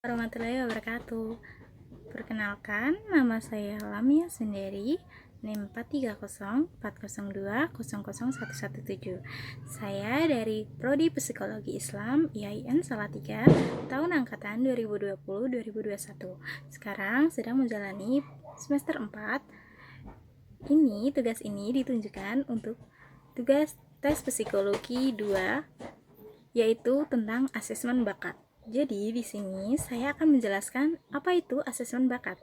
Warahmatullahi wabarakatuh. Perkenalkan, nama saya Lamia Sundari, NIM 43040020017. Saya dari Prodi Psikologi Islam IAIN Salatiga, tahun angkatan 2020-2021. Sekarang sedang menjalani semester 4. Tugas ini ditunjukkan untuk tugas tes psikologi 2, yaitu tentang asesmen bakat. Jadi di sini saya akan menjelaskan apa itu asesmen bakat.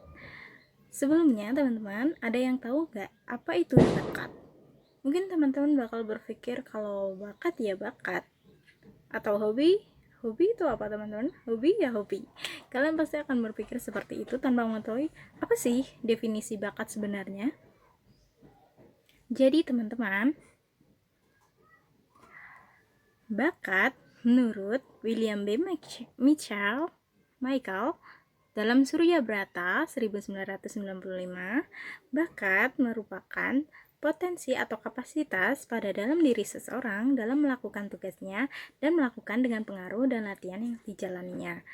Sebelumnya teman-teman, ada yang tahu nggak apa itu bakat? Mungkin teman-teman bakal berpikir kalau bakat ya bakat, atau hobi. Hobi itu apa teman-teman? Hobi ya hobi. Kalian pasti akan berpikir seperti itu tanpa mengetahui apa sih definisi bakat sebenarnya. Jadi teman-teman, bakat menurut William B. Michael dalam Surya Brata 1995, bakat merupakan potensi atau kapasitas pada dalam diri seseorang dalam melakukan tugasnya dan melakukan dengan pengaruh dan latihan yang dijalaninya.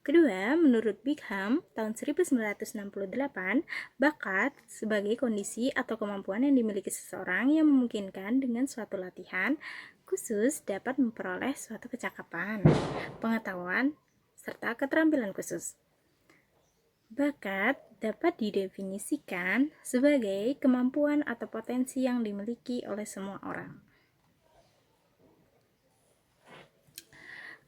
Kedua, menurut Bingham tahun 1968, bakat sebagai kondisi atau kemampuan yang dimiliki seseorang yang memungkinkan dengan suatu latihan khusus dapat memperoleh suatu kecakapan, pengetahuan, serta keterampilan khusus. Bakat dapat didefinisikan sebagai kemampuan atau potensi yang dimiliki oleh semua orang.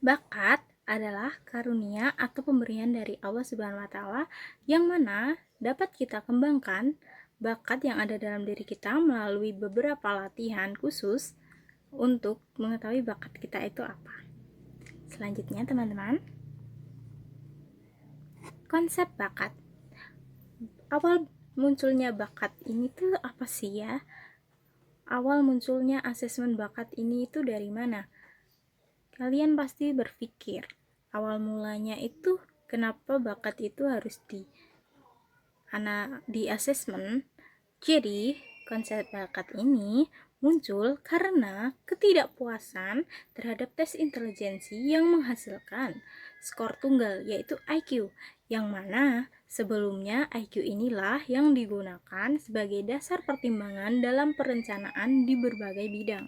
Bakat adalah karunia atau pemberian dari Allah Subhanahu wa Ta'ala yang mana dapat kita kembangkan bakat yang ada dalam diri kita melalui beberapa latihan khusus untuk mengetahui bakat kita itu apa. Selanjutnya teman-teman, konsep bakat. Awal munculnya bakat ini tuh apa sih ya? Awal munculnya asesmen bakat ini itu dari mana? Kalian pasti berpikir, awal mulanya itu kenapa bakat itu harus di asesmen? Jadi, konsep bakat ini muncul karena ketidakpuasan terhadap tes intelijensi yang menghasilkan skor tunggal, yaitu IQ, yang mana sebelumnya IQ inilah yang digunakan sebagai dasar pertimbangan dalam perencanaan di berbagai bidang.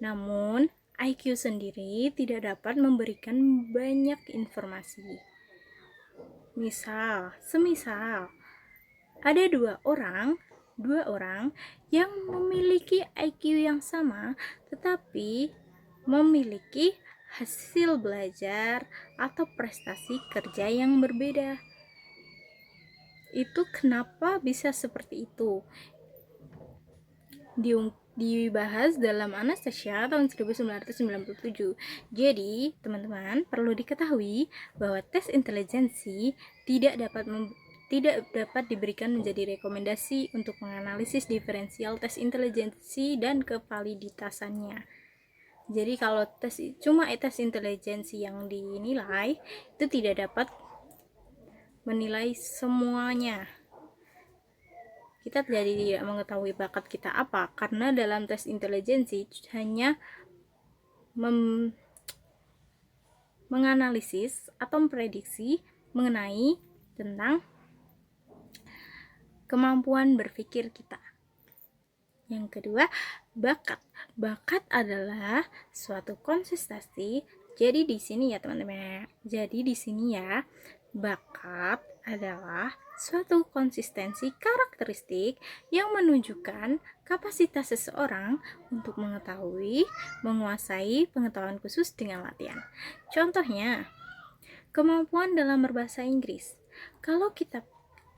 Namun, IQ sendiri tidak dapat memberikan banyak informasi. Semisal ada dua orang yang memiliki IQ yang sama tetapi memiliki hasil belajar atau prestasi kerja yang berbeda. Itu kenapa bisa seperti itu? Dibahas dalam Anastasia tahun 1997. Jadi, teman-teman perlu diketahui bahwa tes intelijensi tidak dapat diberikan menjadi rekomendasi untuk menganalisis diferensial tes intelijensi dan kevaliditasannya. Jadi kalau cuma tes intelijensi yang dinilai, itu tidak dapat menilai semuanya. Kita jadi tidak mengetahui bakat kita apa, karena dalam tes intelijensi hanya menganalisis atau memprediksi mengenai tentang kemampuan berpikir kita. Yang kedua, bakat. Bakat adalah suatu konsistensi. Jadi di sini ya teman-teman. Bakat adalah suatu konsistensi karakteristik yang menunjukkan kapasitas seseorang untuk mengetahui, menguasai pengetahuan khusus dengan latihan. Contohnya, kemampuan dalam berbahasa Inggris. Kalau kita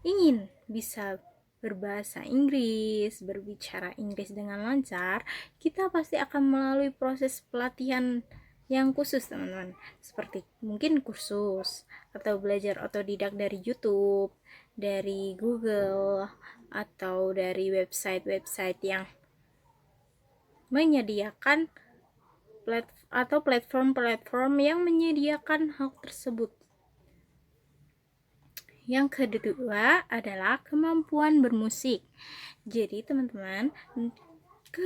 ingin bisa berbahasa Inggris, berbicara Inggris dengan lancar, kita pasti akan melalui proses pelatihan yang khusus teman-teman, seperti mungkin kursus atau belajar otodidak dari YouTube, dari Google, atau dari website-website yang menyediakan platform yang menyediakan hal tersebut. Yang kedua adalah kemampuan bermusik. Jadi teman-teman,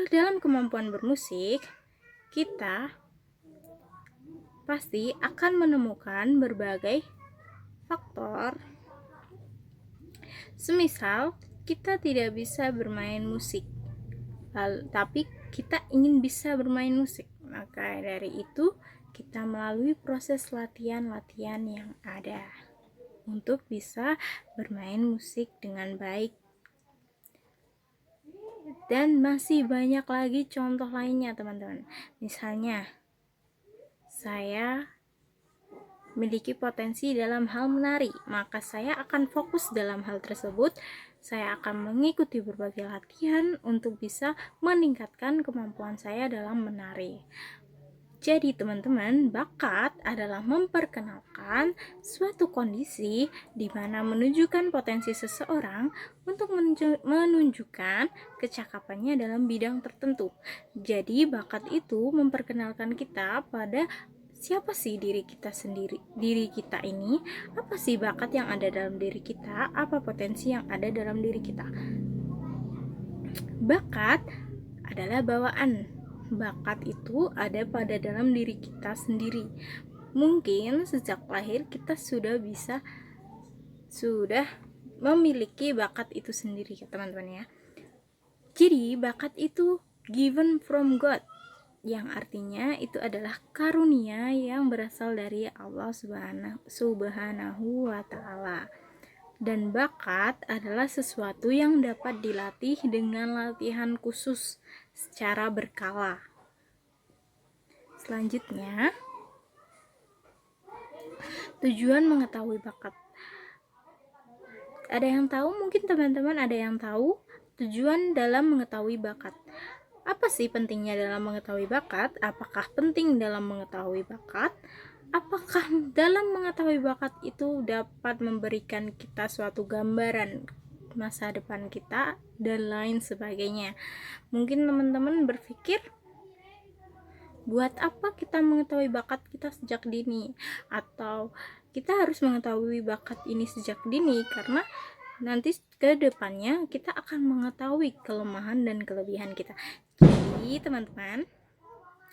dalam kemampuan bermusik kita pasti akan menemukan berbagai faktor. Semisal kita tidak bisa bermain musik, tapi kita ingin bisa bermain musik, maka dari itu kita melalui proses latihan-latihan yang ada untuk bisa bermain musik dengan baik. Dan masih banyak lagi contoh lainnya teman-teman. Misalnya, saya memiliki potensi dalam hal menari, maka saya akan fokus dalam hal tersebut. Saya akan mengikuti berbagai latihan untuk bisa meningkatkan kemampuan saya dalam menari. Jadi teman-teman, bakat adalah memperkenalkan suatu kondisi di mana menunjukkan potensi seseorang untuk menunjukkan kecakapannya dalam bidang tertentu. Jadi bakat itu memperkenalkan kita pada siapa sih diri kita sendiri, diri kita ini, apa sih bakat yang ada dalam diri kita, apa potensi yang ada dalam diri kita. Bakat adalah bawaan. Bakat itu ada pada dalam diri kita sendiri. Mungkin sejak lahir kita sudah memiliki bakat itu sendiri ya teman-teman ya. Jadi bakat itu given from God, yang artinya itu adalah karunia yang berasal dari Allah Subhanahu wa Ta'ala. Dan bakat adalah sesuatu yang dapat dilatih dengan latihan khusus secara berkala. Selanjutnya, tujuan mengetahui bakat. Ada yang tahu? Mungkin teman-teman ada yang tahu tujuan dalam mengetahui bakat. Apa sih pentingnya dalam mengetahui bakat? Apakah penting dalam mengetahui bakat? Apakah dalam mengetahui bakat itu dapat memberikan kita suatu gambaran masa depan kita dan lain sebagainya? Mungkin teman-teman berpikir, buat apa kita mengetahui bakat kita sejak dini? Atau kita harus mengetahui bakat ini sejak dini karena nanti ke depannya kita akan mengetahui kelemahan dan kelebihan kita. Jadi teman-teman,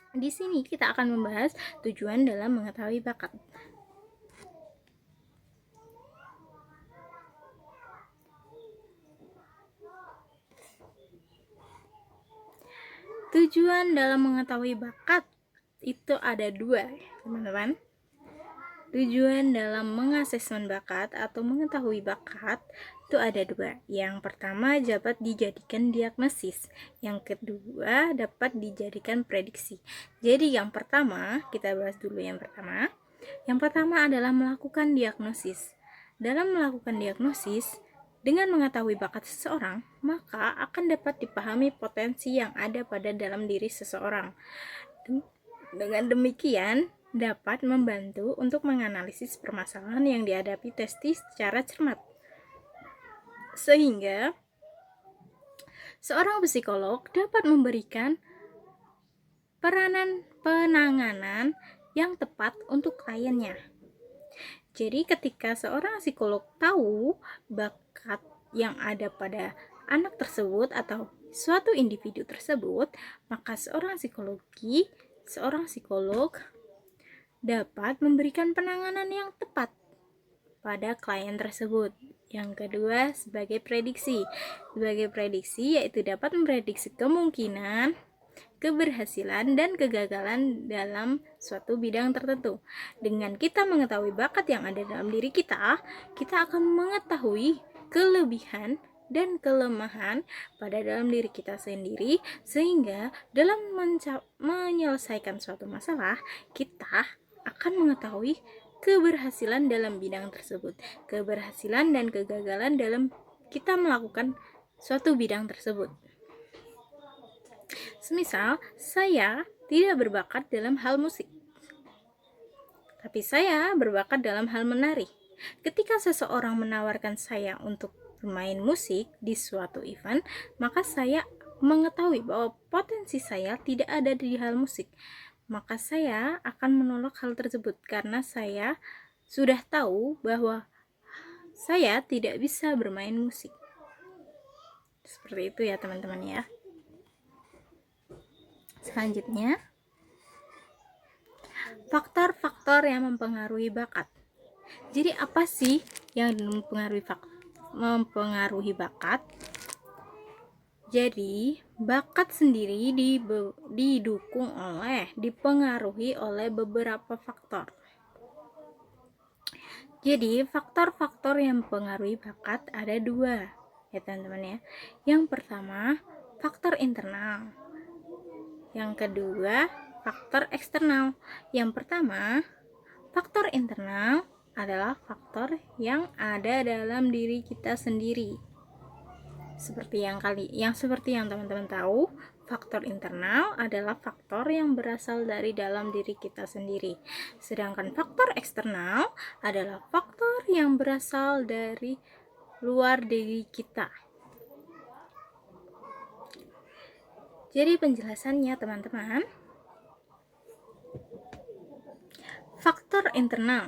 di sini kita akan membahas tujuan dalam mengetahui bakat. Tujuan dalam mengetahui bakat itu ada dua, teman-teman. Tujuan dalam mengasesmen bakat atau mengetahui bakat itu ada dua. Yang pertama dapat dijadikan diagnosis, yang kedua dapat dijadikan prediksi. Jadi yang pertama, kita bahas dulu yang pertama. Yang pertama adalah melakukan diagnosis. Dalam melakukan diagnosis, dengan mengetahui bakat seseorang, maka akan dapat dipahami potensi yang ada pada dalam diri seseorang. Dengan demikian, dapat membantu untuk menganalisis permasalahan yang dihadapi testi secara cermat. Sehingga, seorang psikolog dapat memberikan penanganan yang tepat untuk kliennya. Jadi ketika seorang psikolog tahu bakat yang ada pada anak tersebut atau suatu individu tersebut, maka seorang psikolog dapat memberikan penanganan yang tepat pada klien tersebut. Yang kedua, sebagai prediksi. Sebagai prediksi yaitu dapat memprediksi kemungkinan, keberhasilan dan kegagalan dalam suatu bidang tertentu. Dengan kita mengetahui bakat yang ada dalam diri kita, kita akan mengetahui kelebihan dan kelemahan pada dalam diri kita sendiri, sehingga dalam menyelesaikan suatu masalah, kita akan mengetahui keberhasilan dalam bidang tersebut, keberhasilan dan kegagalan dalam kita melakukan suatu bidang tersebut. Semisal, saya tidak berbakat dalam hal musik, tapi saya berbakat dalam hal menari. Ketika seseorang menawarkan saya untuk bermain musik di suatu event, maka saya mengetahui bahwa potensi saya tidak ada di hal musik. Maka saya akan menolak hal tersebut karena saya sudah tahu bahwa saya tidak bisa bermain musik. Seperti itu ya teman-teman ya. Selanjutnya, faktor-faktor yang mempengaruhi bakat. Jadi apa sih yang mempengaruhi bakat? Jadi, bakat sendiri dipengaruhi oleh beberapa faktor. Jadi, faktor-faktor yang mempengaruhi bakat ada dua, ya teman-teman ya. Yang pertama, faktor internal. Yang kedua, faktor eksternal. Yang pertama, faktor internal adalah faktor yang ada dalam diri kita sendiri. Seperti yang teman-teman tahu, faktor internal adalah faktor yang berasal dari dalam diri kita sendiri. Sedangkan faktor eksternal adalah faktor yang berasal dari luar diri kita. Jadi penjelasannya teman-teman, faktor internal.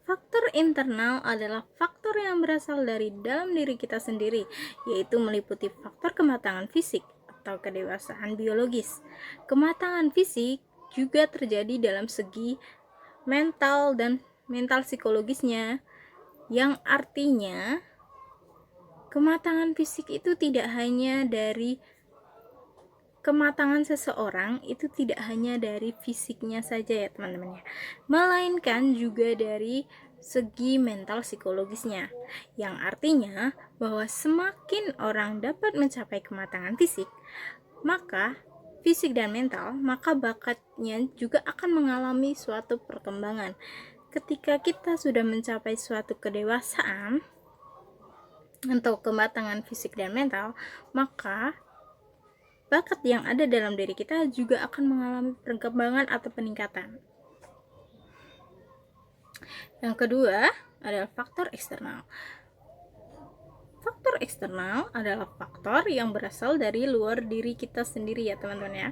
Faktor internal adalah faktor yang berasal dari dalam diri kita sendiri, yaitu meliputi faktor kematangan fisik atau kedewasaan biologis. Kematangan fisik juga terjadi dalam segi mental dan mental psikologisnya, yang artinya kematangan fisik itu tidak hanya dari kematangan seseorang, itu tidak hanya dari fisiknya saja ya teman-teman ya, melainkan juga dari segi mental psikologisnya, yang artinya bahwa semakin orang dapat mencapai kematangan fisik, maka fisik dan mental, maka bakatnya juga akan mengalami suatu perkembangan. Ketika kita sudah mencapai suatu kedewasaan untuk kematangan fisik dan mental, maka bakat yang ada dalam diri kita juga akan mengalami perkembangan atau peningkatan. Yang kedua adalah faktor eksternal. Faktor eksternal adalah faktor yang berasal dari luar diri kita sendiri ya teman-teman ya,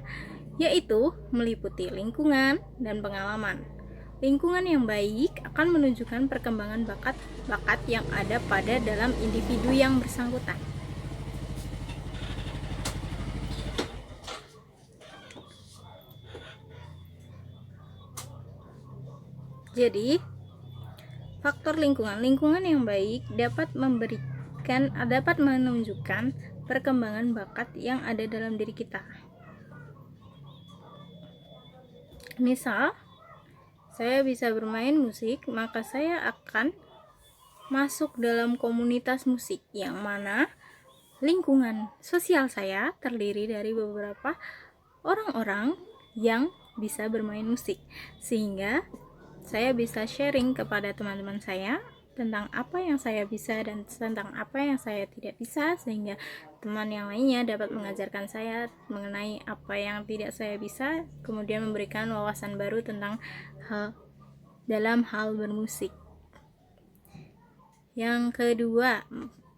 yaitu meliputi lingkungan dan pengalaman. Lingkungan yang baik akan menunjukkan perkembangan bakat yang ada pada dalam individu yang bersangkutan. Jadi, faktor lingkungan yang baik dapat menunjukkan perkembangan bakat yang ada dalam diri kita. Misal, saya bisa bermain musik, maka saya akan masuk dalam komunitas musik, yang mana lingkungan sosial saya terdiri dari beberapa orang-orang yang bisa bermain musik, sehingga saya bisa sharing kepada teman-teman saya tentang apa yang saya bisa dan tentang apa yang saya tidak bisa, sehingga teman yang lainnya dapat mengajarkan saya mengenai apa yang tidak saya bisa, kemudian memberikan wawasan baru tentang dalam hal bermusik. Yang kedua,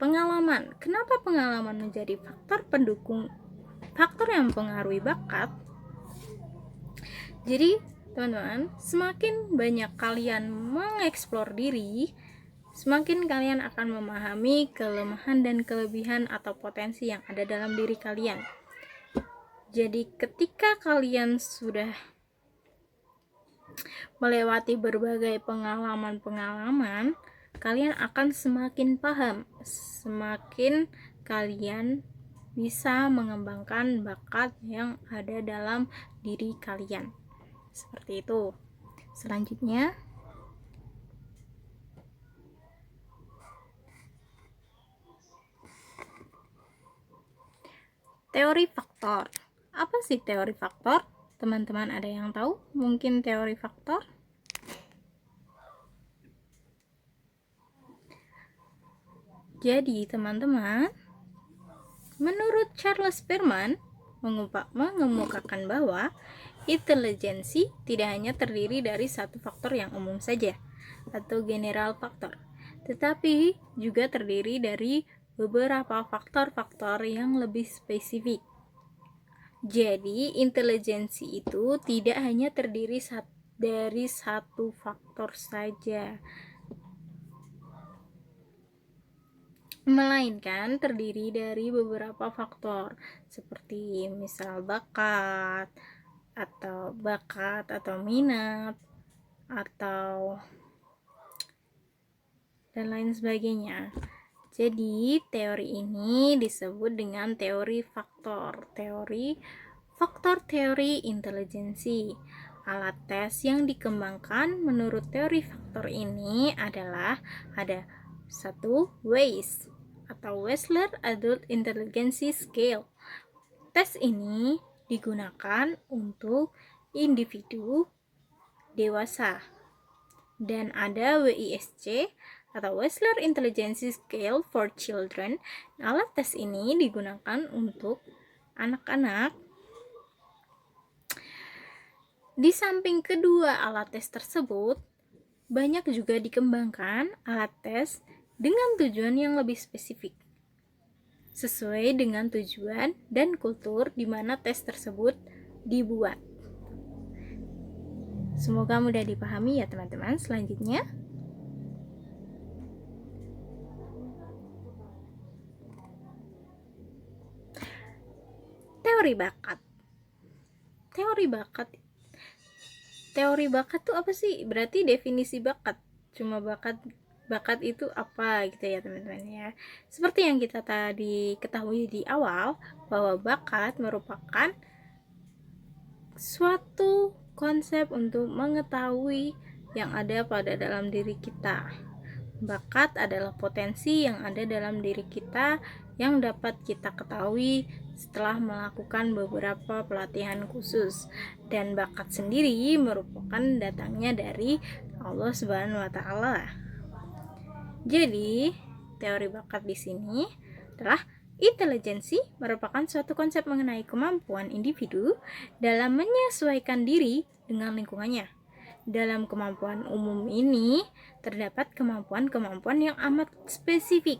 pengalaman. Kenapa pengalaman menjadi faktor yang mempengaruhi bakat? Jadi teman-teman, semakin banyak kalian mengeksplor diri, semakin kalian akan memahami kelemahan dan kelebihan atau potensi yang ada dalam diri kalian. Jadi ketika kalian sudah melewati berbagai pengalaman-pengalaman, kalian akan semakin paham, semakin kalian bisa mengembangkan bakat yang ada dalam diri kalian. Seperti itu. Selanjutnya, teori faktor. Apa sih teori faktor? Teman-teman ada yang tahu? Mungkin teori faktor? Jadi, teman-teman, menurut Charles Perman mengemukakan bahwa intelijensi tidak hanya terdiri dari satu faktor yang umum saja atau general faktor, tetapi juga terdiri dari beberapa faktor-faktor yang lebih spesifik. Jadi, intelijensi itu tidak hanya terdiri dari satu faktor saja, melainkan terdiri dari beberapa faktor, seperti misal bakat atau minat, atau dan lain sebagainya. Jadi, teori ini disebut dengan teori faktor teori intelijensi. Alat tes yang dikembangkan menurut teori faktor ini adalah ada 1. WAIS atau Wechsler Adult Intelligence Scale. Tes ini digunakan untuk individu dewasa. Dan ada WISC atau Wechsler Intelligence Scale for Children. Alat tes ini digunakan untuk anak-anak. Di samping kedua alat tes tersebut, banyak juga dikembangkan alat tes dengan tujuan yang lebih spesifik, sesuai dengan tujuan dan kultur di mana tes tersebut dibuat. Semoga mudah dipahami ya teman-teman. Selanjutnya, teori bakat. Teori bakat tuh apa sih? Berarti definisi bakat. Cuma bakat itu apa gitu ya teman-teman ya. Seperti yang kita tadi ketahui di awal, bahwa bakat merupakan suatu konsep untuk mengetahui yang ada pada dalam diri kita. Bakat adalah potensi yang ada dalam diri kita yang dapat kita ketahui setelah melakukan beberapa pelatihan khusus. Dan bakat sendiri merupakan datangnya dari Allah Subhanahu wa taala. Jadi, teori bakat di sini adalah intelijensi merupakan suatu konsep mengenai kemampuan individu dalam menyesuaikan diri dengan lingkungannya. Dalam kemampuan umum ini terdapat kemampuan-kemampuan yang amat spesifik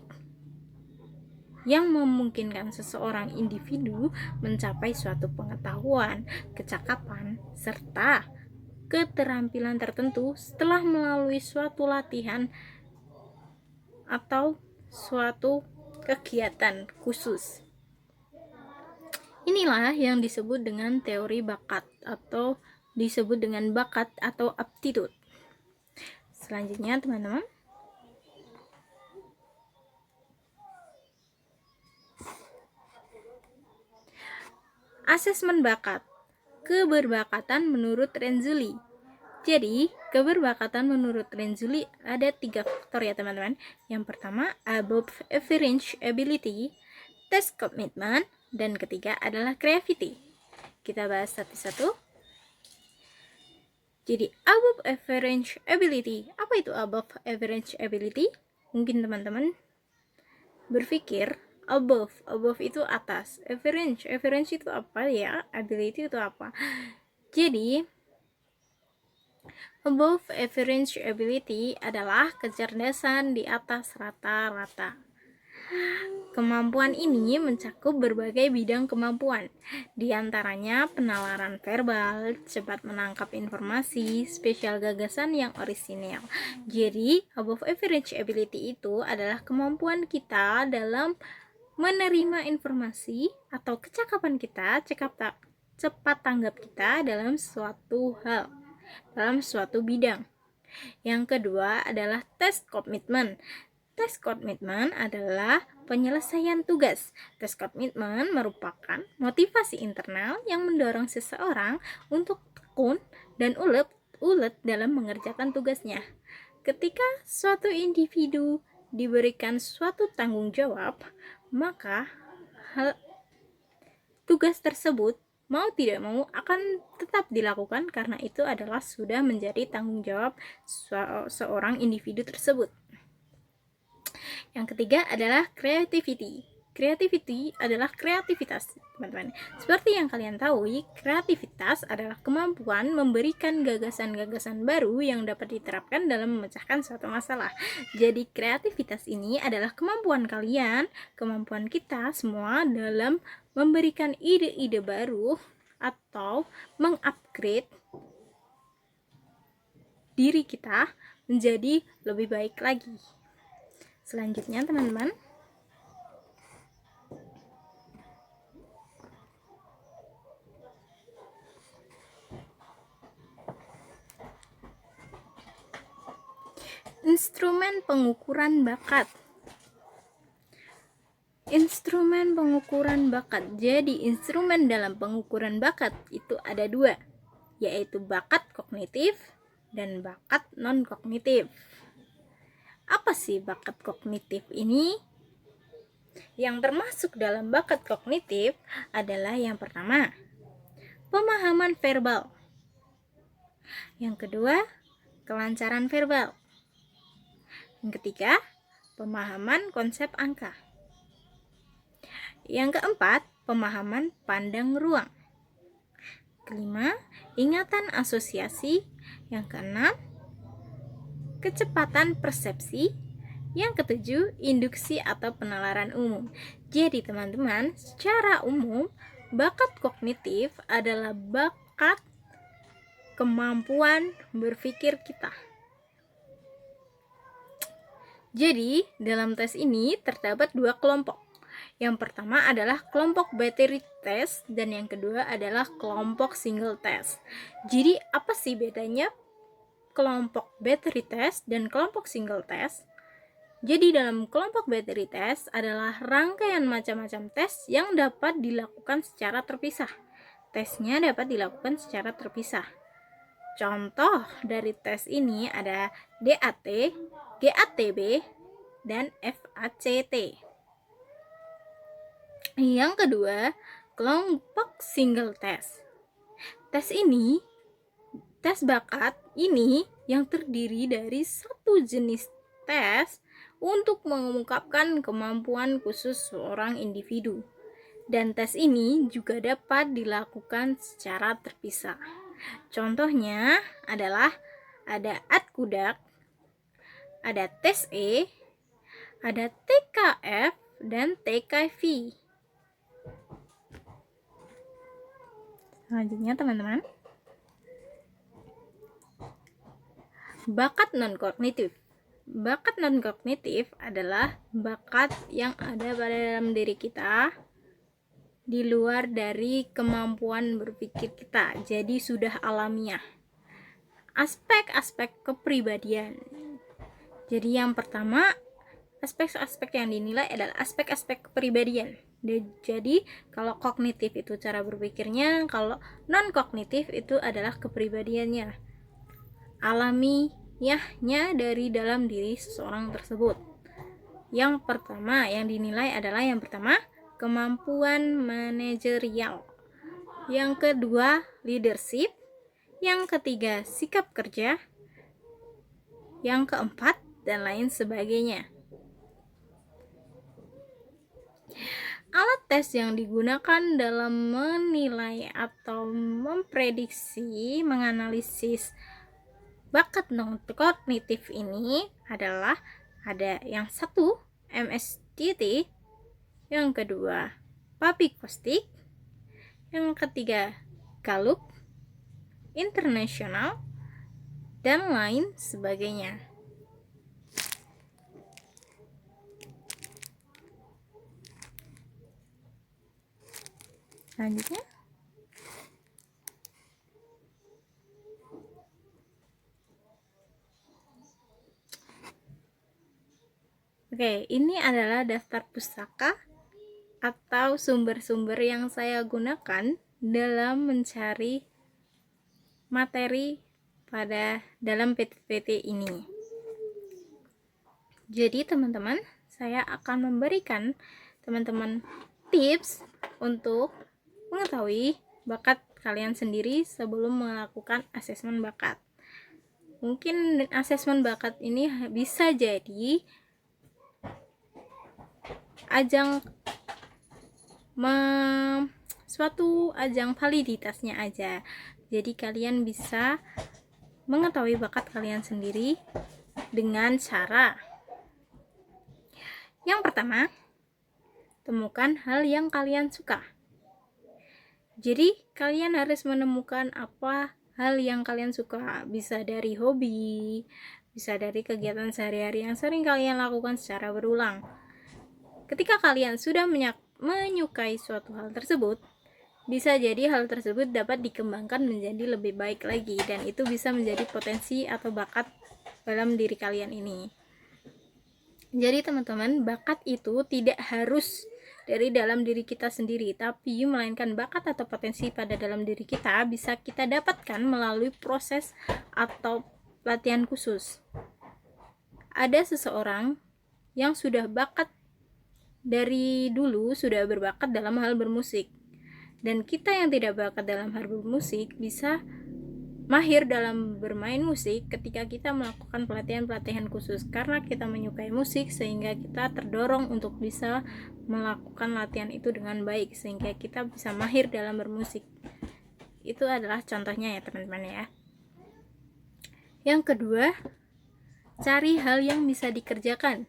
yang memungkinkan seseorang individu mencapai suatu pengetahuan, kecakapan, serta keterampilan tertentu setelah melalui suatu latihan atau suatu kegiatan khusus. Inilah yang disebut dengan teori bakat atau disebut dengan bakat atau aptitude. Selanjutnya teman-teman, asesmen bakat. Keberbakatan menurut Renzulli. Jadi, keberbakatan menurut Renzulli ada 3 faktor ya teman-teman. Yang pertama, above average ability, test commitment, dan ketiga adalah creativity. Kita bahas satu-satu. Jadi, above average ability. Apa itu above average ability? Mungkin teman-teman berpikir above itu atas, average itu apa ya, ability itu apa. Jadi, above average ability adalah kecerdasan di atas rata-rata. Kemampuan ini mencakup berbagai bidang kemampuan, di antaranya penalaran verbal, cepat menangkap informasi, spesial gagasan yang orisinil. Jadi, above average ability itu adalah kemampuan kita dalam menerima informasi atau kecakapan kita, cepat tanggap kita dalam suatu hal, dalam suatu bidang. Yang kedua adalah test commitment. Test commitment adalah penyelesaian tugas. Test commitment merupakan motivasi internal yang mendorong seseorang untuk tekun dan ulet dalam mengerjakan tugasnya. Ketika suatu individu diberikan suatu tanggung jawab, maka tugas tersebut mau tidak mau akan tetap dilakukan karena itu adalah sudah menjadi tanggung jawab seorang individu tersebut. Yang ketiga adalah creativity. Creativity adalah kreativitas, teman-teman. Seperti yang kalian tahu, kreativitas adalah kemampuan memberikan gagasan-gagasan baru yang dapat diterapkan dalam memecahkan suatu masalah. Jadi, kreativitas ini adalah kemampuan kalian, kemampuan kita semua dalam memberikan ide-ide baru atau mengupgrade diri kita menjadi lebih baik lagi. Selanjutnya, teman-teman, Instrumen pengukuran bakat. Instrumen pengukuran bakat. Jadi instrumen dalam pengukuran bakat itu ada dua, yaitu bakat kognitif dan bakat non-kognitif. Apa sih bakat kognitif ini? Yang termasuk dalam bakat kognitif adalah yang pertama, pemahaman verbal. Yang kedua, kelancaran verbal. Yang ketiga, pemahaman konsep angka. Yang keempat, pemahaman pandang ruang. Kelima, ingatan asosiasi. Yang keenam, kecepatan persepsi. Yang ketujuh, induksi atau penalaran umum. Jadi teman-teman, secara umum, bakat kognitif adalah bakat kemampuan berpikir kita. Jadi, dalam tes ini terdapat dua kelompok. Yang pertama adalah kelompok battery test dan yang kedua adalah kelompok single test. Jadi, apa sih bedanya kelompok battery test dan kelompok single test? Jadi, dalam kelompok battery test adalah rangkaian macam-macam tes yang dapat dilakukan secara terpisah. Tesnya dapat dilakukan secara terpisah. Contoh dari tes ini ada DAT, GATB, dan FACT. Yang kedua, kelompok single test. Tes bakat ini yang terdiri dari satu jenis tes untuk mengungkapkan kemampuan khusus seorang individu. Dan tes ini juga dapat dilakukan secara terpisah. Contohnya adalah ada ADKUDAK, ada tes E, ada TKF, dan TKV. Selanjutnya teman-teman, bakat non-kognitif. Bakat non-kognitif adalah bakat yang ada pada dalam diri kita di luar dari kemampuan berpikir kita, jadi sudah alamiah. Aspek-aspek kepribadian. Jadi yang pertama, aspek-aspek yang dinilai adalah aspek-aspek kepribadian. Jadi kalau kognitif itu cara berpikirnya, kalau non-kognitif itu adalah kepribadiannya, alamiahnya dari dalam diri seseorang tersebut. Yang pertama yang dinilai adalah yang pertama, kemampuan manajerial. Yang kedua, leadership. Yang ketiga, sikap kerja. Yang keempat, dan lain sebagainya. Alat tes yang digunakan dalam menilai atau memprediksi, menganalisis bakat non-kognitif ini adalah ada yang satu, MSTT, yang kedua Papikostik, yang ketiga Gallup, Internasional, dan lain sebagainya. Selanjutnya, ini adalah daftar pustaka atau sumber-sumber yang saya gunakan dalam mencari materi pada dalam PPT ini. Jadi teman-teman, saya akan memberikan teman-teman tips untuk mengetahui bakat kalian sendiri sebelum melakukan asesmen bakat. Mungkin asesmen bakat ini bisa jadi suatu ajang validitasnya aja. Jadi kalian bisa mengetahui bakat kalian sendiri dengan cara yang pertama, temukan hal yang kalian suka. Jadi kalian harus menemukan apa hal yang kalian suka. Bisa dari hobi, bisa dari kegiatan sehari-hari yang sering kalian lakukan secara berulang. Ketika kalian sudah menyukai suatu hal tersebut, bisa jadi hal tersebut dapat dikembangkan menjadi lebih baik lagi, dan itu bisa menjadi potensi atau bakat dalam diri kalian ini. Jadi teman-teman, bakat itu tidak harus dari dalam diri kita sendiri, tapi melainkan bakat atau potensi pada dalam diri kita bisa kita dapatkan melalui proses atau latihan khusus. Ada seseorang yang sudah bakat dari dulu, sudah berbakat dalam hal bermusik, dan kita yang tidak bakat dalam hal bermusik bisa mahir dalam bermain musik ketika kita melakukan pelatihan-pelatihan khusus, karena kita menyukai musik sehingga kita terdorong untuk bisa melakukan latihan itu dengan baik sehingga kita bisa mahir dalam bermusik. Itu adalah contohnya ya teman-teman ya. Yang kedua, cari hal yang bisa dikerjakan.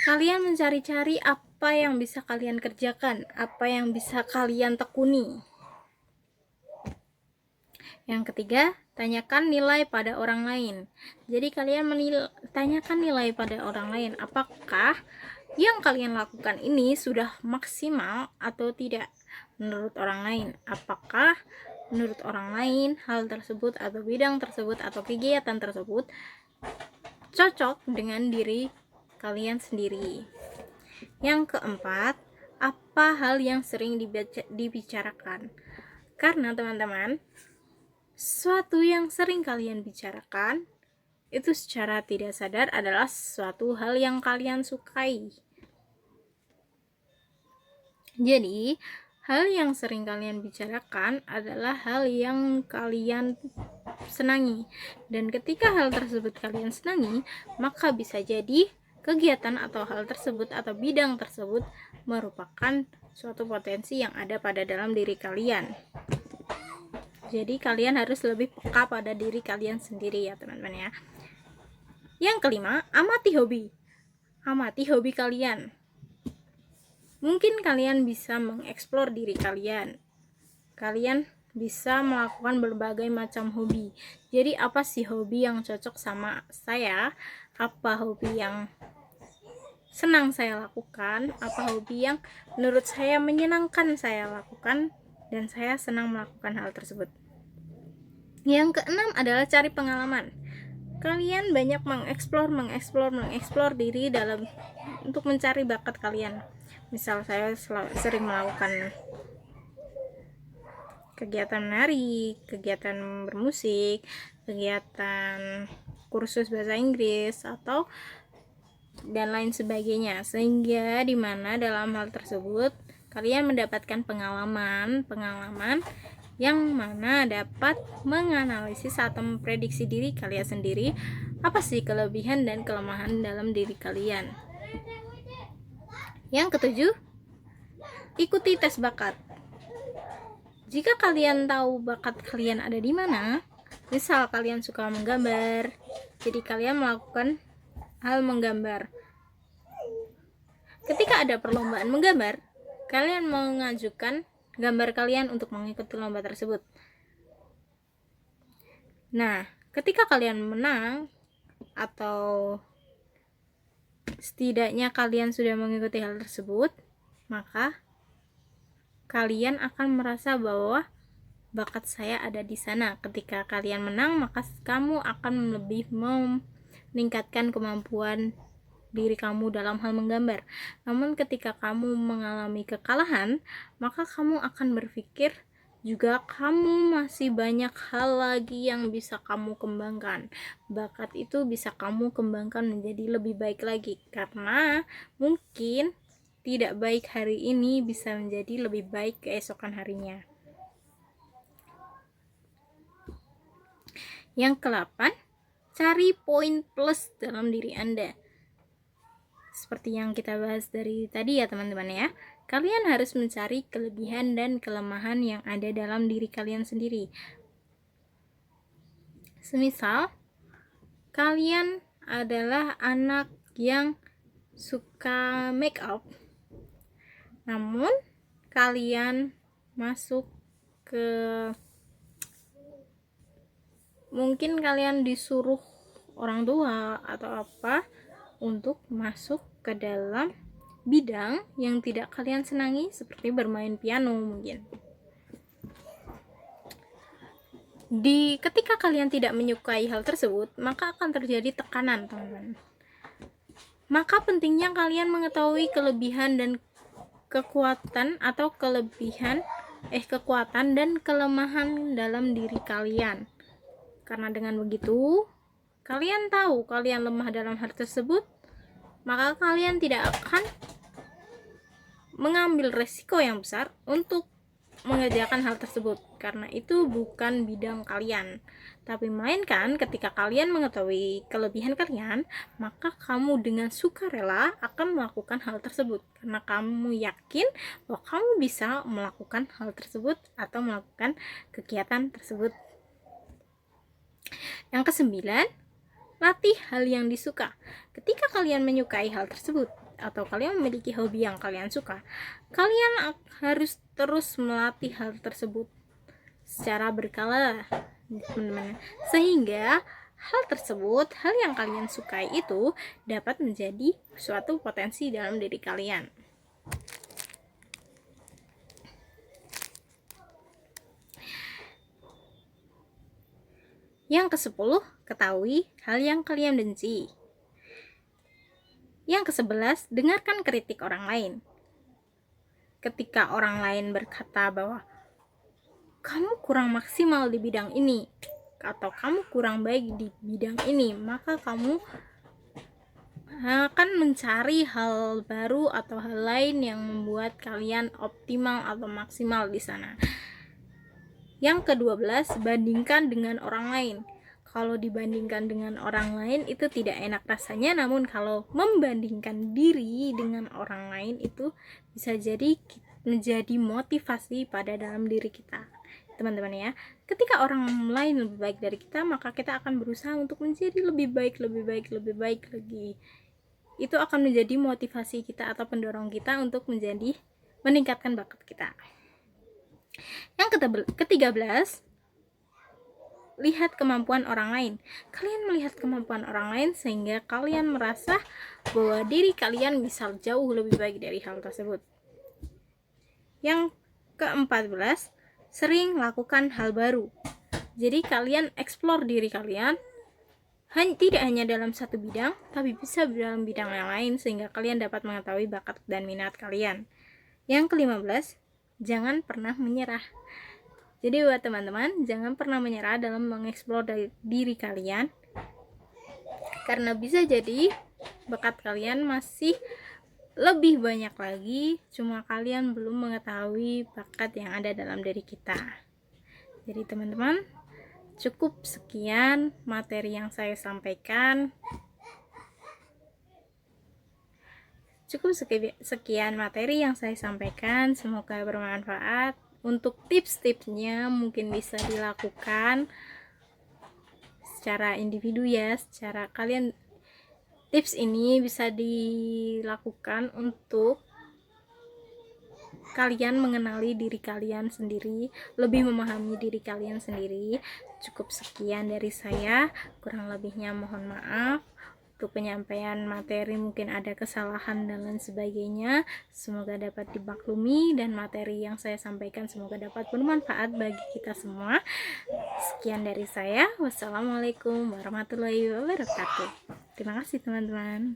Kalian mencari-cari apa yang bisa kalian kerjakan, apa yang bisa kalian tekuni. Yang ketiga, tanyakan nilai pada orang lain. Jadi kalian tanyakan nilai pada orang lain, apakah yang kalian lakukan ini sudah maksimal atau tidak menurut orang lain. Apakah menurut orang lain hal tersebut atau bidang tersebut atau kegiatan tersebut cocok dengan diri kalian sendiri. Yang keempat, apa hal yang sering dibicarakan. Karena teman-teman, sesuatu yang sering kalian bicarakan itu secara tidak sadar adalah suatu hal yang kalian sukai. Jadi, hal yang sering kalian bicarakan adalah hal yang kalian senangi. Dan ketika hal tersebut kalian senangi, maka bisa jadi kegiatan atau hal tersebut atau bidang tersebut merupakan suatu potensi yang ada pada dalam diri kalian. Jadi kalian harus lebih peka pada diri kalian sendiri ya teman-teman ya. Yang kelima, amati hobi. Amati hobi kalian. Mungkin kalian bisa mengeksplor diri kalian. Kalian bisa melakukan berbagai macam hobi. Jadi apa sih hobi yang cocok sama saya? Apa hobi yang senang saya lakukan? Apa hobi yang menurut saya menyenangkan saya lakukan? Dan saya senang melakukan hal tersebut. Yang keenam adalah cari pengalaman. Kalian banyak mengeksplor diri dalam untuk mencari bakat kalian. Misal saya sering melakukan kegiatan menari, kegiatan bermusik, kegiatan kursus bahasa Inggris atau dan lain sebagainya, sehingga dimana dalam hal tersebut kalian mendapatkan pengalaman yang mana dapat menganalisis atau memprediksi diri kalian sendiri, apa sih kelebihan dan kelemahan dalam diri kalian. Yang ketujuh, ikuti tes bakat. Jika kalian tahu bakat kalian ada di mana, misal kalian suka menggambar, jadi kalian melakukan hal menggambar. Ketika ada perlombaan menggambar, kalian mau mengajukan gambar kalian untuk mengikuti lomba tersebut. Nah, ketika kalian menang atau setidaknya kalian sudah mengikuti hal tersebut, maka kalian akan merasa bahwa bakat saya ada di sana. Ketika kalian menang, maka kamu akan lebih meningkatkan kemampuan diri kamu dalam hal menggambar. Namun ketika kamu mengalami kekalahan, maka kamu akan berpikir juga kamu masih banyak hal lagi yang bisa kamu kembangkan. Bakat itu bisa kamu kembangkan menjadi lebih baik lagi, karena mungkin tidak baik hari ini bisa menjadi lebih baik keesokan harinya. Yang ke-8, cari poin plus dalam diri Anda. Seperti yang kita bahas dari tadi ya teman-teman ya, kalian harus mencari kelebihan dan kelemahan yang ada dalam diri kalian sendiri. Semisal kalian adalah anak yang suka make up, namun kalian masuk ke, mungkin kalian disuruh orang tua atau apa untuk masuk ke dalam bidang yang tidak kalian senangi, seperti bermain piano mungkin. Ketika kalian tidak menyukai hal tersebut, maka akan terjadi tekanan, teman-teman. Maka pentingnya kalian mengetahui kelebihan dan kekuatan atau kekuatan dan kelemahan dalam diri kalian. Karena dengan begitu, kalian tahu kalian lemah dalam hal tersebut, maka kalian tidak akan mengambil resiko yang besar untuk mengerjakan hal tersebut, karena itu bukan bidang kalian. Tapi melainkan ketika kalian mengetahui kelebihan kalian, maka kamu dengan sukarela akan melakukan hal tersebut, karena kamu yakin bahwa kamu bisa melakukan hal tersebut atau melakukan kegiatan tersebut. Yang kesembilan, latih hal yang disuka. Ketika kalian menyukai hal tersebut atau kalian memiliki hobi yang kalian suka, kalian harus terus melatih hal tersebut secara berkala, teman-teman, sehingga hal yang kalian sukai itu dapat menjadi suatu potensi dalam diri kalian. Yang ke-10, ketahui hal yang kalian benci. Yang ke-11, dengarkan kritik orang lain. Ketika orang lain berkata bahwa kamu kurang maksimal di bidang ini atau kamu kurang baik di bidang ini, maka kamu akan mencari hal baru atau hal lain yang membuat kalian optimal atau maksimal di sana. Yang ke-12, bandingkan dengan orang lain. Kalau dibandingkan dengan orang lain itu tidak enak rasanya, namun kalau membandingkan diri dengan orang lain itu bisa jadi menjadi motivasi pada dalam diri kita, teman-teman ya. Ketika orang lain lebih baik dari kita, maka kita akan berusaha untuk menjadi lebih baik lagi. Itu akan menjadi motivasi kita atau pendorong kita untuk meningkatkan bakat kita. Yang ke-13, lihat kemampuan orang lain. Kalian melihat kemampuan orang lain sehingga kalian merasa bahwa diri kalian bisa jauh lebih baik dari hal tersebut. Yang ke-14, sering lakukan hal baru. Jadi kalian explore diri kalian tidak hanya dalam satu bidang, tapi bisa dalam bidang yang lain sehingga kalian dapat mengetahui bakat dan minat kalian. Yang ke-15, jangan pernah menyerah. Jadi buat teman-teman, jangan pernah menyerah dalam mengeksplor diri kalian, karena bisa jadi bakat kalian masih lebih banyak lagi, cuma kalian belum mengetahui bakat yang ada dalam diri kita. Jadi teman-teman, cukup sekian materi yang saya sampaikan. Semoga bermanfaat. Untuk tips-tipsnya mungkin bisa dilakukan secara individu ya, secara kalian. Tips ini bisa dilakukan untuk kalian mengenali diri kalian sendiri, lebih memahami diri kalian sendiri. Cukup sekian dari saya, kurang lebihnya mohon maaf. Untuk penyampaian materi mungkin ada kesalahan dan lain sebagainya, semoga dapat dimaklumi, dan materi yang saya sampaikan semoga dapat bermanfaat bagi kita semua. Sekian dari saya, wassalamualaikum warahmatullahi wabarakatuh. Terima kasih teman-teman.